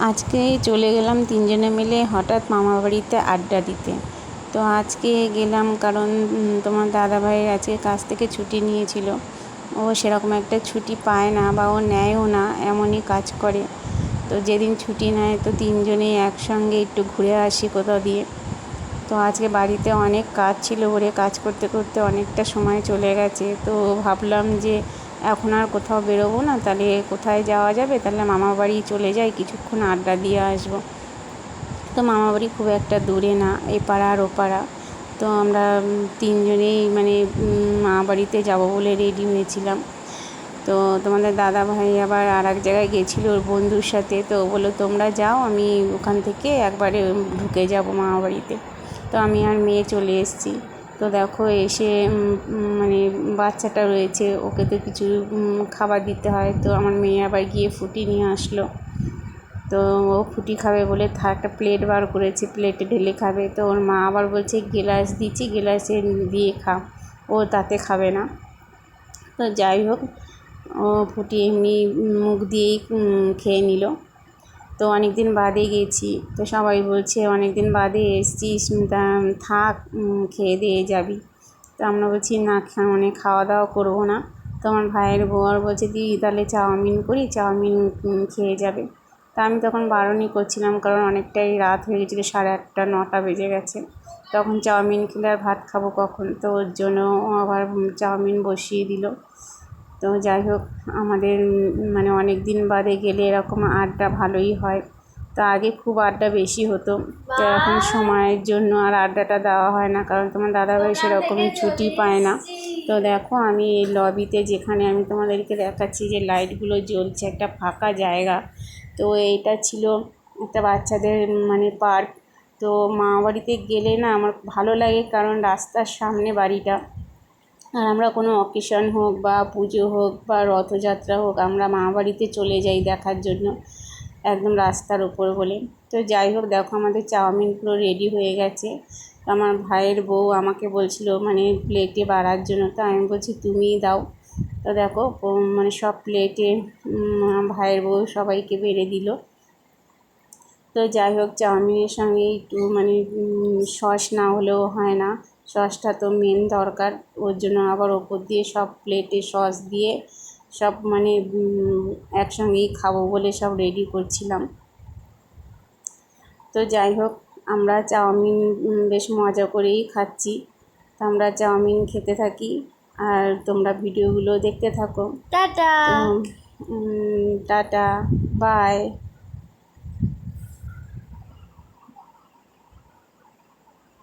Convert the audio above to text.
আজকে চলে গেলাম তিনজনে মিলে হঠাৎ মামার বাড়িতে আড্ডা দিতে। তো আজকে গেলাম কারণ তোমার দাদাভাইয়ের আজকে কাজ থেকে ছুটি নিয়েছিল। ও সেরকম একটা ছুটি পায় না বা ও নেয়ও না, এমনই কাজ করে। তো যেদিন ছুটি নেয় তো তিনজনেই একসঙ্গে একটু ঘুরে আসি কোথাও দিয়ে। তো আজকে বাড়িতে অনেক কাজ ছিল বলে কাজ করতে করতে অনেকটা সময় চলে গেছে। তো ভাবলাম যে এখন আর কোথাও বেরোবো না, তাহলে কোথায় যাওয়া যাবে, তাহলে মামার বাড়ি চলে যাই, কিছুক্ষণ আড্ডা দিয়ে আসবো। তো মামার বাড়ি খুব একটা দূরে না, এপাড়া আর ওপাড়া। তো আমরা তিনজনেই মানে মামা বাড়িতে যাবো বলে রেডি হয়েছিলাম। তো তোমাদের দাদা ভাই আবার আর এক জায়গায় গেছিলো ওর বন্ধুর সাথে। তো বললো তোমরা যাও, আমি ওখান থেকে একবারে ঢুকে যাবো মামা বাড়িতে। তো আমি আর মেয়ে চলে এসেছি। তো দেখো এসে মানে বাচ্চাটা রয়েছে, ওকে তো কিছু খাবার দিতে হয়। তো আমার মেয়ে আবার গিয়ে ফুটি নিয়ে আসলো। তো ও ফুটি খাবে বলে একটা প্লেট বার করেছে, প্লেটে ঢেলে খাবে। তো ওর মা আবার বলছে গ্লাস দিচ্ছি, গ্লাসে দিয়ে খা, ও তাতে খাবে না। তো যাই হোক, ও ফুটি এমনি মুখ দিয়েই খেয়ে নিল। তো অনেক দিন বাদে গেছি, তো সবাই বলছে অনেক দিন বাদে এসছিস, থাক খেয়ে দিয়ে যাবি। তো আমরা বলছি না, মানে খাওয়া দাওয়া করবো না। তো আমার ভাইয়ের বউ আর বলছে দিদি তাহলে চাউমিন করি, চাউমিন খেয়ে যাবে। তা আমি তখন বারণই করছিলাম, কারণ অনেকটাই রাত হয়ে গেছিলো, 8:30 9টা বেজে গেছে। তখন চাউমিন খেলে আর ভাত খাবো কখন, তো ওর জন্য আবার চাউমিন বসিয়ে দিল। তো যাই হোক, আমাদের মানে অনেক দিন বাদে গেলে এরকম আড্ডা ভালোই হয়। তো আগে খুব আড্ডা বেশি হতো, তো এখন সময়ের জন্য আর আড্ডাটা দেওয়া হয় না, কারণ তোমার দাদাভাই সেরকম ছুটি পায় না। তো দেখো আমি এই লবিতে, যেখানে আমি তোমাদেরকে দেখাচ্ছি যে লাইটগুলো জ্বলছে, একটা ফাঁকা জায়গা। তো এইটা ছিল একটা বাচ্চাদের মানে পার্ক। তো মামা বাড়িতে গেলে না আমার ভালো লাগে, কারণ রাস্তার সামনে বাড়িটা। আর আমরা কোনো অকেশন হোক বা পুজো হোক বা রথযাত্রা হোক, আমরা মামা বাড়িতে চলে যাই দেখার জন্য, একদম রাস্তার উপর বলে। তো যাই হোক, দেখো আমাদের চাউমিন পুরো রেডি হয়ে গেছে। আমার ভাইয়ের বউ আমাকে বলছিল মানে প্লেটে বাড়ার জন্য, তো আমি বলছি তুমিই দাও। তো দেখো মানে সব প্লেটে ভাইয়ের বউ সবাইকে বেড়ে দিল। তো যাই হোক, চাউমিনের সঙ্গে একটু মানে সস না হলেও হয় না, সসটা তো মেন দরকার। ওর জন্য আবার ওপর দিয়ে সব প্লেটে সস দিয়ে সব মানে একসঙ্গেই খাবো বলে সব রেডি করছিলাম। তো যাই হোক, আমরা চাউমিন বেশ মজা করেই খাচ্ছি। তো আমরা চাউমিন খেতে থাকি আর তোমরা ভিডিওগুলো দেখতে থাকো। Tata, tata, by.